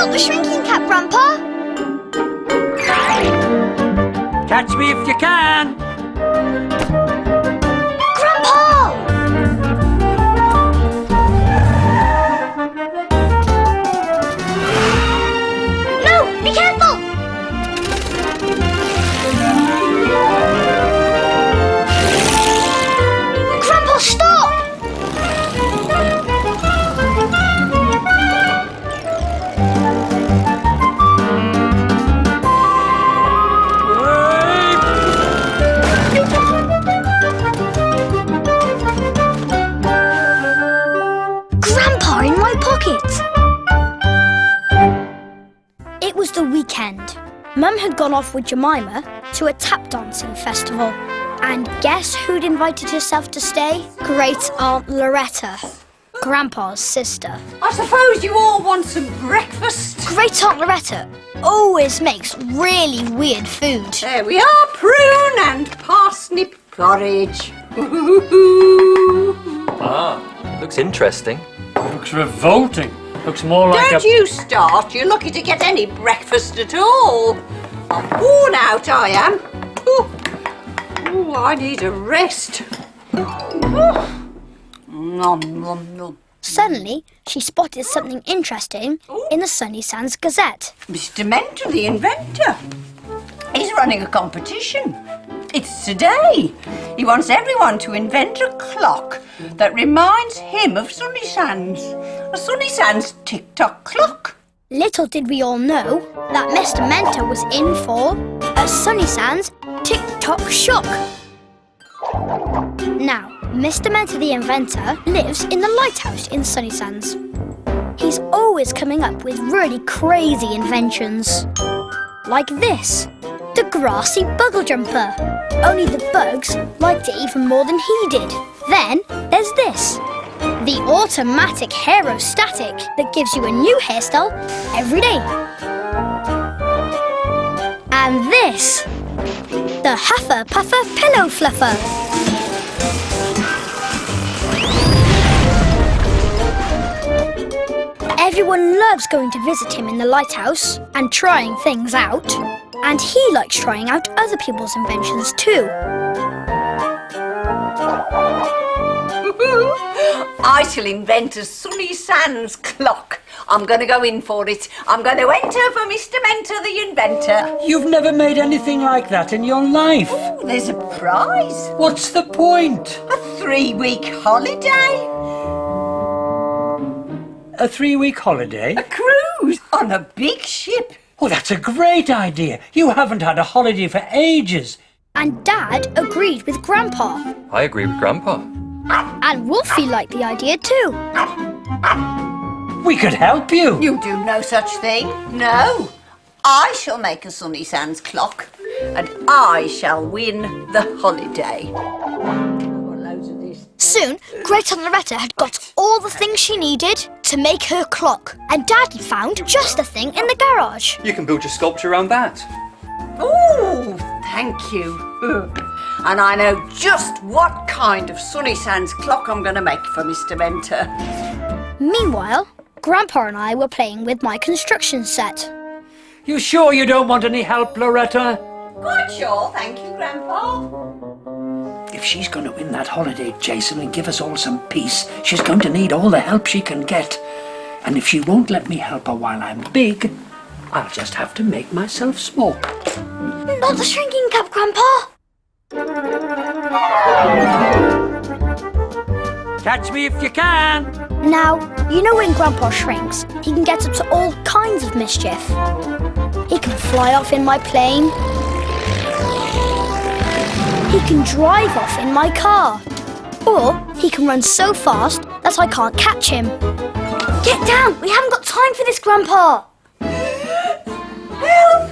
Not the shrinking cap, Grandpa! Catch me if you can! Grandpa! No! Be careful! Grandpa, stop! Grandpa in my pocket! It was the weekend. Mum had gone off with Jemima to a tap dancing festival. And guess who'd invited herself to stay? Great Aunt Loretta, Grandpa's sister. I suppose you all want some breakfast? Great Aunt Loretta always makes really weird food. There we are, prune and parsnip porridge. Ah, looks interesting. Looks revolting. Looks more like Don't you start. You're lucky to get any breakfast at all. I'm worn out, I am. Ooh, I need a rest. Nom, nom, nom. Suddenly, she spotted something interesting in the Sunnysands Gazette. Mr. Mentor, the inventor. He's running a competition. It's today. He wants everyone to invent a clock that reminds him of Sunnysands. A Sunnysands tick-tock clock. Little did we all know that Mr. Mentor was in for a Sunnysands tick-tock shock. Now, Mr. Mentor the inventor lives in the lighthouse in Sunnysands. He's always coming up with really crazy inventions. Like this, the grassy buggle jumper. Only the bugs liked it even more than he did. Then there's this, the automatic haerostatic that gives you a new hairstyle every day. And this, the Huffer Puffer Pillow Fluffer. Everyone loves going to visit him in the lighthouse and trying things out. And he likes trying out other people's inventions too. I shall invent a Sunnysands clock. I'm going to go in for it. I'm going to enter for Mr. Mentor the inventor. You've never made anything like that in your life. Ooh, there's a prize. What's the point? A 3-week holiday. A 3-week holiday? A cruise on a big ship. Oh, that's a great idea. You haven't had a holiday for ages. And Dad agreed with Grandpa. I agree with Grandpa. And Wolfie liked the idea too. We could help you. You do no such thing. No. I shall make a Sunnysands clock and I shall win the holiday. Soon, Great Aunt Loretta had got all the things she needed to make her clock. And Dad had found just the thing in the garage. You can build your sculpture around that. Oh, thank you. And I know just what kind of Sunnysands clock I'm going to make for Mr. Mentor. Meanwhile, Grandpa and I were playing with my construction set. You sure you don't want any help, Loretta? Quite sure, thank you, Grandpa. If she's going to win that holiday, Jason, and give us all some peace, she's going to need all the help she can get. And if she won't let me help her while I'm big, I'll just have to make myself small. Not the shrinking cup, Grandpa! Catch me if you can! Now, you know when Grandpa shrinks, he can get up to all kinds of mischief. He can fly off in my plane. He can drive off in my car. Or he can run so fast that I can't catch him. Get down! We haven't got time for this, Grandpa! Help!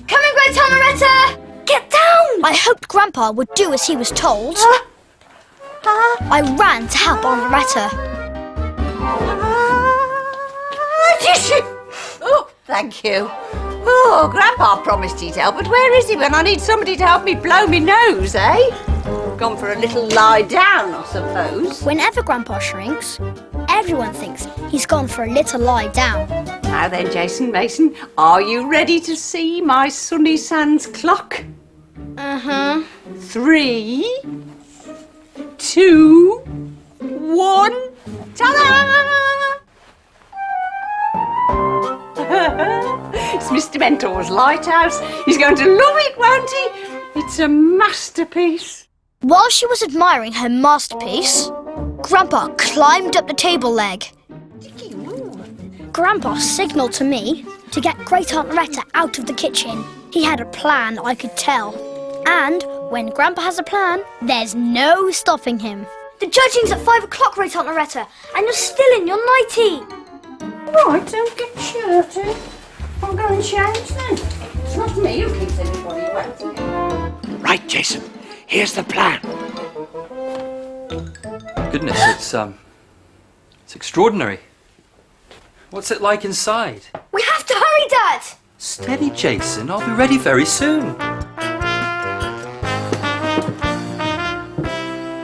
Come in, Great Aunt Loretta! Get down! I hoped Grandpa would do as he was told. I ran to help Aunt Loretta. Oh, thank you. Oh, Grandpa promised he'd help, but where is he when I need somebody to help me blow me nose, eh? Gone for a little lie down, I suppose. Whenever Grandpa shrinks, everyone thinks he's gone for a little lie down. Now then, Jason Mason, are you ready to see my Sunnysands clock? Uh-huh. 3, 2, 1. Ta-da! It's Mr. Mentor's lighthouse. He's going to love it, won't he? It's a masterpiece. While she was admiring her masterpiece, Grandpa climbed up the table leg. Grandpa signalled to me to get Great Aunt Loretta out of the kitchen. He had a plan, I could tell. And when Grandpa has a plan, there's no stopping him. The judging's at 5 o'clock, Great Aunt Loretta, and you're still in your nightie. Right, don't get shirty. I'll go and change then. It's not me who keeps anybody waiting. Right, Jason. Here's the plan. Goodness, it's extraordinary. What's it like inside? We have to hurry, Dad! Steady, Jason. I'll be ready very soon.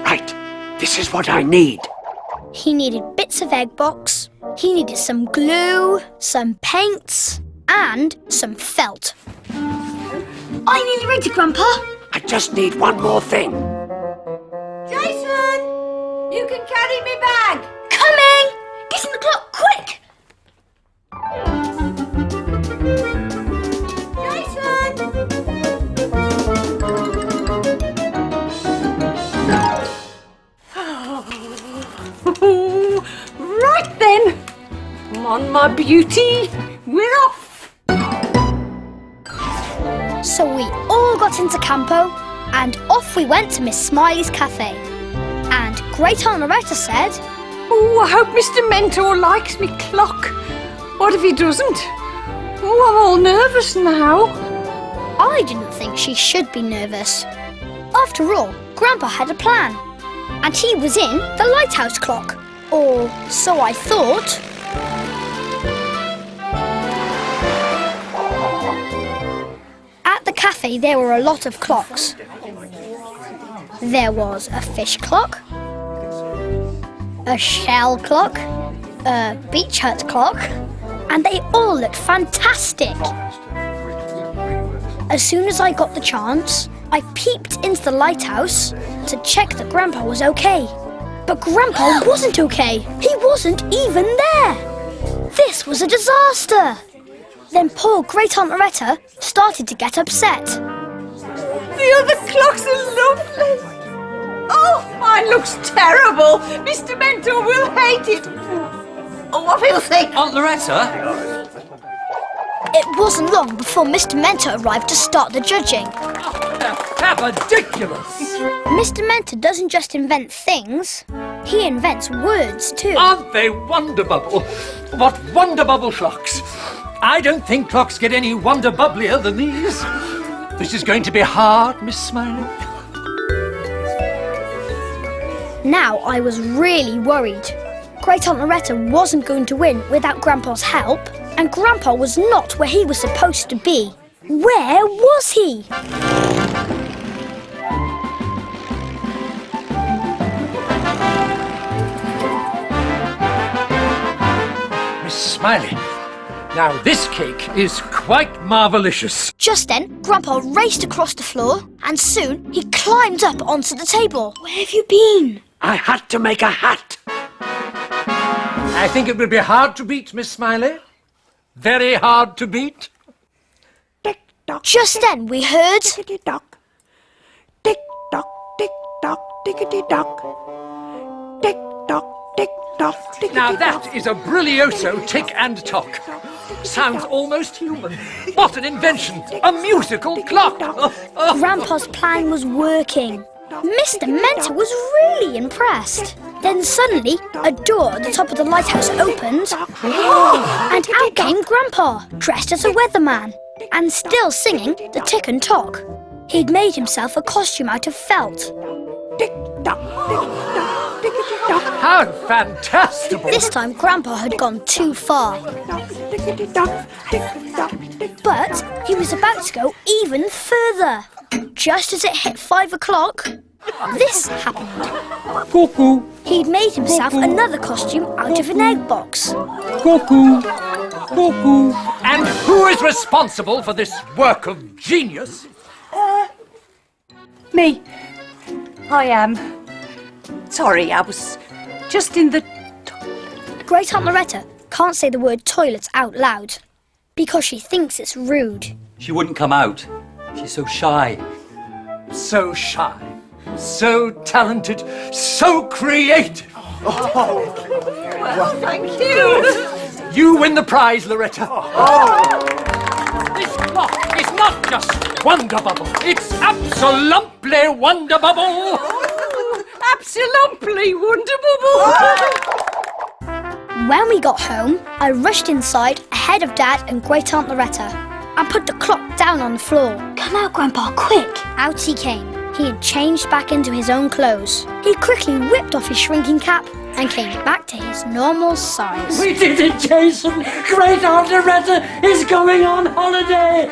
Right. This is what I need. He needed bits of egg box, he needed some glue, some paints, and some felt. I'm nearly ready, Grandpa. I just need one more thing. Jason! You can carry me bag! Coming! Get in the clock, quick! Right then. Come on, my beauty. We're off. So we all got into Campo, and off we went to Miss Smiley's cafe. And Great Aunt Loretta said, Oh, I hope Mr. Mentor likes me clock. What if he doesn't? Oh, I'm all nervous now. I didn't think she should be nervous. After all, Grandpa had a plan, and he was in the lighthouse clock. Or so I thought. At the cafe there were a lot of clocks. There was a fish clock, a shell clock, a beach hut clock, and they all looked fantastic. As soon as I got the chance, I peeped into the lighthouse to check that Grandpa was okay. But Grandpa wasn't okay. He wasn't even there. This was a disaster. Then poor Great Aunt Loretta started to get upset. The other clocks are lovely. Oh, mine looks terrible. Mr. Mentor will hate it. Oh, what he'll think. Aunt Loretta? It wasn't long before Mr. Mentor arrived to start the judging. Ridiculous! Mr. Mentor doesn't just invent things, he invents words too. Aren't they wonderbubble? What wonderbubble clocks! I don't think clocks get any wonderbubblier than these. This is going to be hard, Miss Smiley. Now I was really worried. Great Aunt Loretta wasn't going to win without Grandpa's help, and Grandpa was not where he was supposed to be. Where was he? Miss Smiley, now this cake is quite marvelicious. Just then, Grandpa raced across the floor, and soon he climbed up onto the table. Where have you been? I had to make a hat. I think it will be hard to beat, Miss Smiley. Very hard to beat. Tick-tock. Just then we heard... Tickety-tock. Tick-tock, tick-tock, tickety-tock. Tick-tock, tick-tock, tickety-tock. Now that is a brilioso tick and tock. Sounds almost human. What an invention! A musical clock! Grandpa's plan was working. Mr. Mentor was really impressed. Then suddenly, a door at the top of the lighthouse opened, and out came Grandpa, dressed as a weatherman, and still singing the tick and tock. He'd made himself a costume out of felt. Tick-tock, tick-tock, tickety-tock. How fantastic! This time, Grandpa had gone too far, Tickety-tock, tick-tock, tick-tock. but he was about to go even further. Just as it hit 5 o'clock, This happened. Cuckoo, He'd made himself another costume out of an egg box. cuckoo, cuckoo. And who is responsible for this work of genius? Me. I am. Sorry, I was just in the... Great Aunt Loretta can't say the word toilet out loud because she thinks it's rude. She wouldn't come out. She's so shy. So shy, so talented, so creative. Well, thank you. You win the prize, Loretta. This clock is not just Wonder Bubble. It's absolutely Wonder Bubble. Absolutely wonderful. When we got home, I rushed inside ahead of Dad and Great Aunt Loretta and put the clock down on the floor. Come out, Grandpa, quick! Out he came. He had changed back into his own clothes. He quickly whipped off his shrinking cap and came back to his normal size. We did it, Jason. Great Aunt Loretta is going on holiday.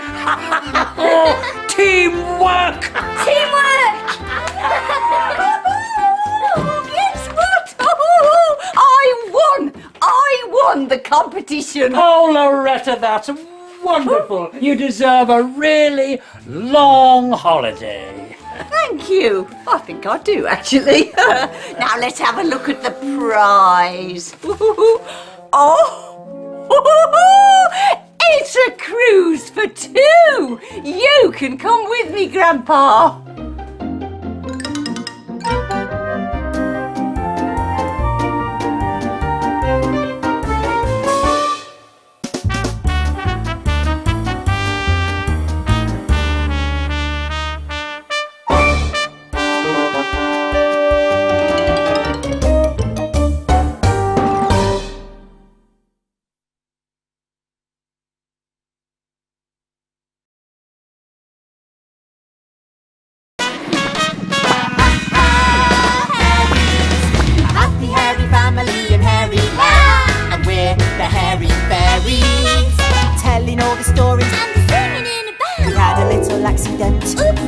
Teamwork. Teamwork! Guess what? I won the competition. Oh, Loretta, that's wonderful. You deserve a really long holiday. Thank you. I think I do, actually. Now let's have a look at the prize. Oh, it's a cruise for two. You can come with me, Grandpa.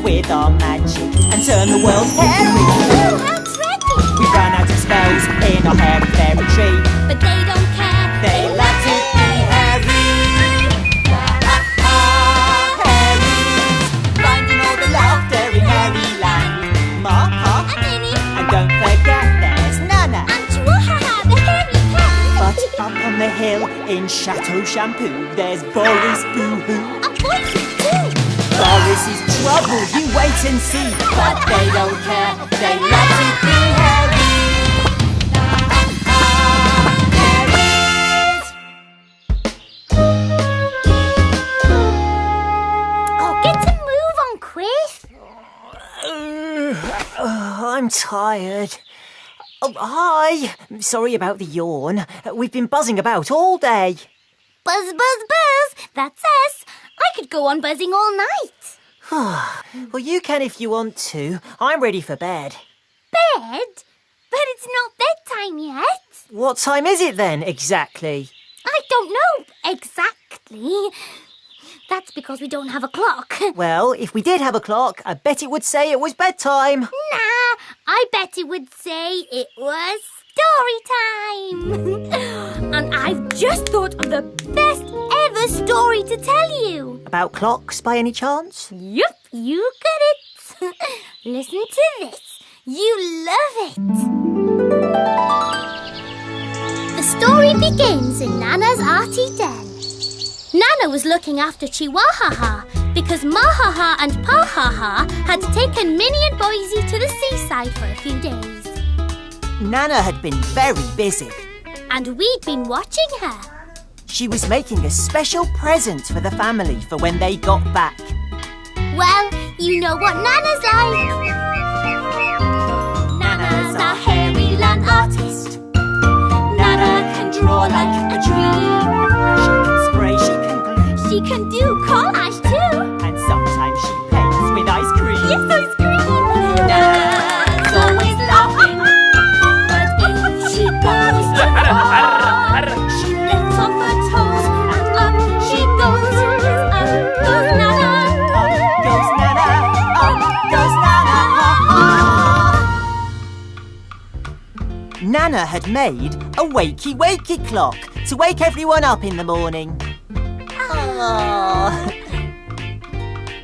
With our magic and turn the world hairy. Ooh, how tricky! We ran out of spells in our hairy fairy tree. But they don't care. They love to be hairy. Hairies, finding all the laughter in hairy land. Ma, And Minnie. and don't forget there's Nannna. And Chihuahua, the hairy cat. But up on the hill in Chateau Shampoo, there's Boris Boo Hoo. And voices too. Boris is trouble, you wait and see. But they don't care, they love to be hairy. Hairies. Oh, get a move on, Chris. I'm tired. Oh, hi. Sorry about the yawn. We've been buzzing about all day. Buzz, buzz, buzz. That's us. I could go on buzzing all night. Well, you can if you want to. I'm ready for bed. Bed? But it's not bedtime yet. What time is it then, exactly? I don't know exactly. That's because we don't have a clock. Well, if we did have a clock, I bet it would say it was bedtime. Nah, I bet it would say it was story time. And I've just thought of the best ever story to tell you. About clocks, by any chance? Yup, you got it. Listen to this. You love it. The story begins in Nana's arty den. Nana was looking after Chihuahua because Mahaha and Pahaha had taken Minnie and Boise to the seaside for a few days. Nana had been very busy. And we'd been watching her. She was making a special present for the family for when they got back. Well, you know what Nana's like. Nana's a hairy land artist. Nana can draw like a tree. She can spray, she can glue, She can do collage too. and sometimes she paints with ice cream. Yes, ice cream. Nana's always laughing. But if she goes too far, she lifts off her toes and up she goes. Up goes Nana. Up goes Nana, ha ha. Nannna had made a wakey wakey clock to wake everyone up in the morning. Aww.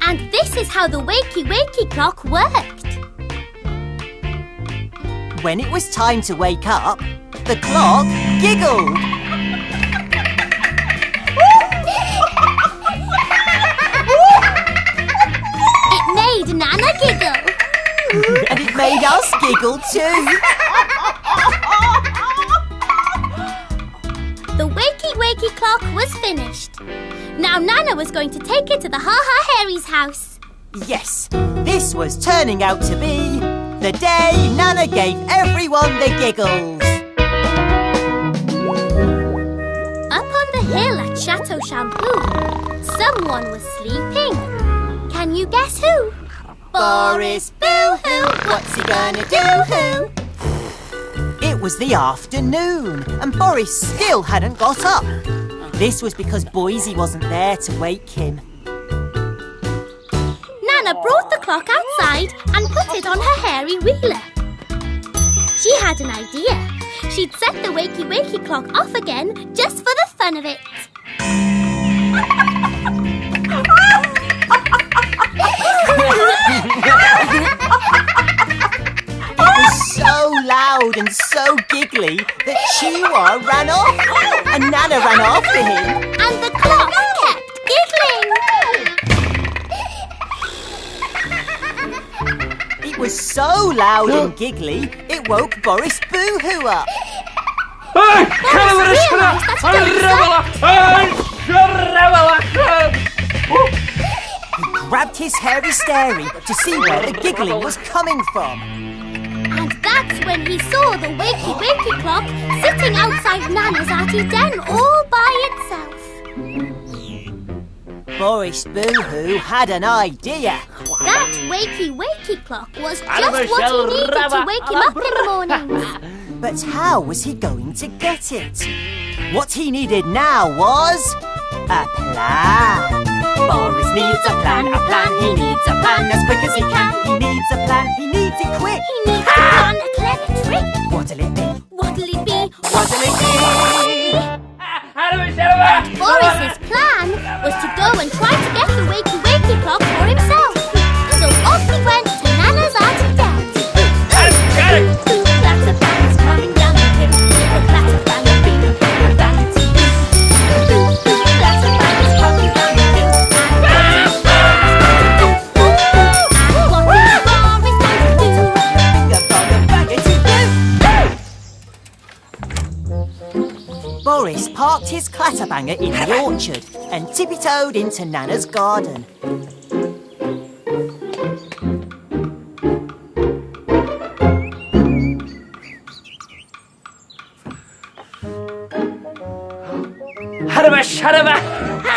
And this is how the Wakey Wakey clock worked. When it was time to wake up, the clock giggled. It made Nannna giggle. And it made us giggle too. The Wakey Wakey clock was finished. Now Nannna was going to take it to the Hairies house. Yes, this was turning out to be the day Nannna gave everyone the giggles. Up on the hill at Chateau Shampoo, someone was sleeping. Can you guess who? Boris Boo Hoo, what's he gonna do? It was the afternoon, and Boris still hadn't got up. This was because Boise wasn't there to wake him. Nannna brought the clock outside and put it on her hairy wheeler. She had an idea. She'd set the Wakey Wakey clock off again just for the fun of it. It was so loud and so giggly that Chihuahua ran off, and Nannna ran after him. And the clock kept giggling. It was so loud and giggly, it woke Boris Boo Hoo up. Hey, realised He grabbed his hairy stary to see where the giggling was coming from. And that's when he saw the Wakey Wakey clock sitting outside Nana's arty den all by itself. Boris Boo Hoo had an idea. That Wakey Wakey clock was just what he needed to wake him up in the mornings. But how was he going to get it? What he needed now was a plan. Boris needs a plan, he needs a plan as quick as he can. He needs a plan, he needs it quick. He needs to plan a clever trick. What'll it be? What'll it be? What'll it be? Boris's plan was to go and try to get the Wakey Wakey clock for himself. So off he went to Nana's arty den. Clatter bangs coming down the hill. Clatter bang a bing, bang a tee. Clatter bangs coming down the hill. And what is Boris going to do? Boris parked his clatterbanger in the orchard and tippy-toed into Nana's garden.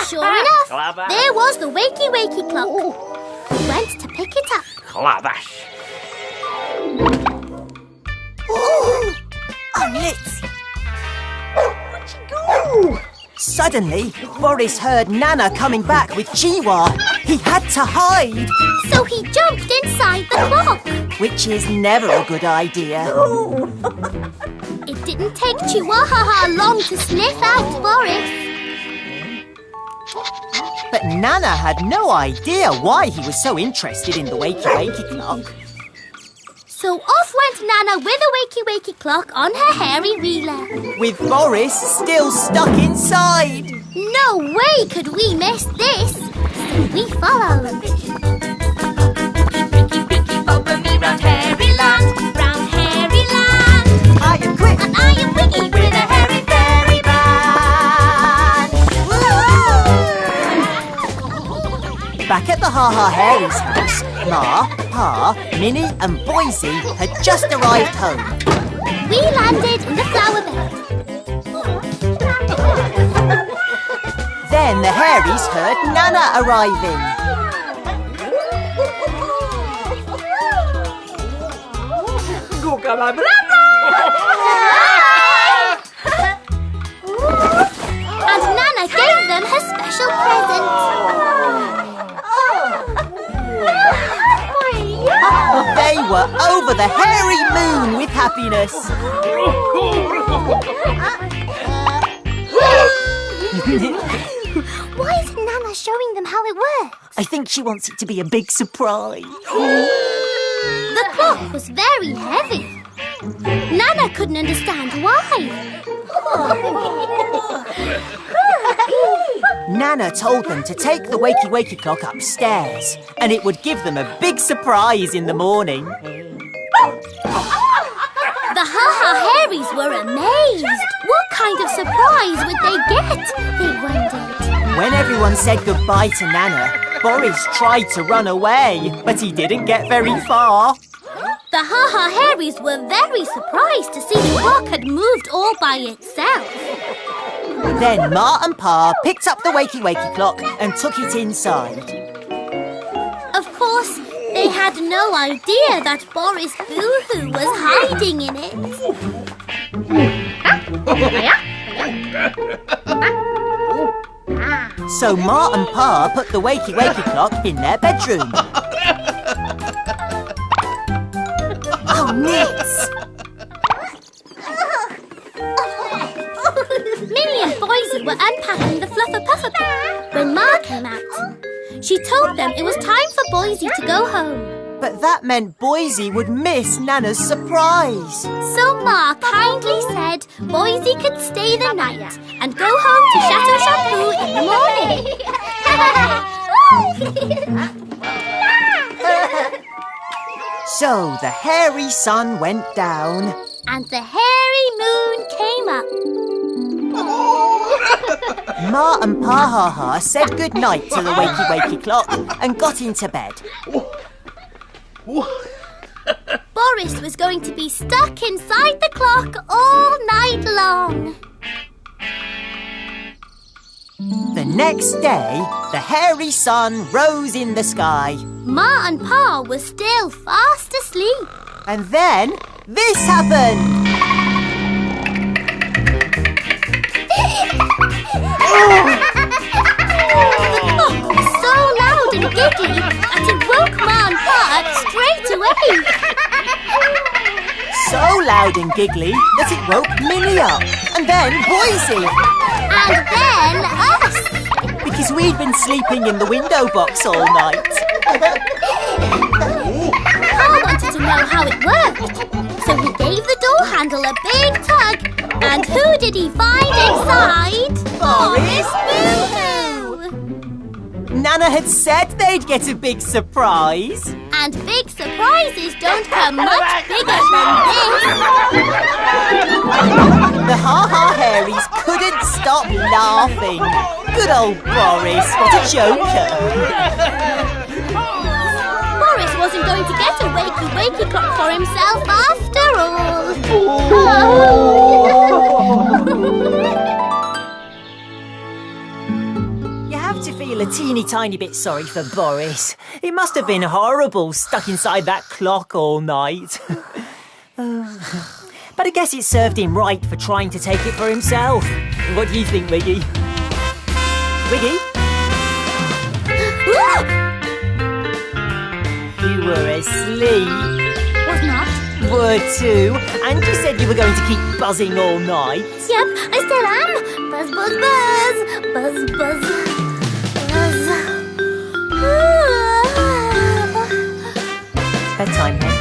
Sure enough, there was the Wakey Wakey clock. He went to pick it up. I'm lit. Suddenly, Boris heard Nannna coming back with Chihuahua. He had to hide, So he jumped inside the clock. which is never a good idea. It didn't take Chihuahua long to sniff out Boris. But Nannna had no idea why he was so interested in the Wakey Wakey clock. So off went Nannna with a Wakey Wakey clock on her hairy wheeler. With Boris still stuck inside. No way could we miss this. So we followed. Over me round hairy land, round hairy land. I am quick. And I am Wiggy with a hairy fairy band. Back at the Hairies house, Ma, Pa, Minnie and Boise had just arrived home. We landed in the flower bed. Then the Hairies heard Nannna arriving. And Nannna gave them her special present. They were over the hairy moon with happiness. Why isn't Nannna showing them how it works? I think she wants it to be a big surprise. The clock was very heavy. Nannna couldn't understand why. Nannna told them to take the Wakey Wakey clock upstairs, and it would give them a big surprise in the morning. The Hairies were amazed. What kind of surprise would they get, they wondered. When everyone said goodbye to Nannna, Boris tried to run away, but he didn't get very far. The Hairies were very surprised to see the clock had moved all by itself. Then Ma and Pa picked up the Wakey Wakey clock and took it inside. Of course, they had no idea that Boris Boo Hoo was hiding in it. So Ma and Pa put the Wakey Wakey clock in their bedroom. Oh, Nits! Minnie and Boise were unpacking the Fluffer-Puffer when Ma came out. She told them it was time for Boise to go home. But that meant Boise would miss Nana's surprise. So Ma kindly said Boise could stay the night and go home to Chateau Shampoo in the morning. So the hairy sun went down. And the hairy moon came up. Ma and Pa said goodnight to the Wakey Wakey clock and got into bed. Boris was going to be stuck inside the clock all night long. The next day, the hairy sun rose in the sky. Ma and Pa were still fast asleep. And then this happened. The clock was so loud and giggly that it woke Ma and Pa up straight away. So loud and giggly that it woke Minnie up. And then Boise. And then us. Because we'd been sleeping in the window box all night. Pa wanted to know how it worked. So he gave the door handle a big tug. And who did he find inside? Boris Boo Hoo! Nannna had said they'd get a big surprise. And big surprises don't come much bigger than this. The Hairies couldn't stop laughing. Good old Boris, what a joker. Boris wasn't going to get a Wakey Wakey clock for himself after all. You have to feel a teeny tiny bit sorry for Boris. It must have been horrible stuck inside that clock all night. But I guess it served him right for trying to take it for himself. What do you think, Wiggy? Wiggy? You were asleep. Was not. Were too. And you said you were going to keep buzzing all night. Yep, I still am. Buzz, buzz, buzz. Buzz, buzz. Buzz. Bedtime, then.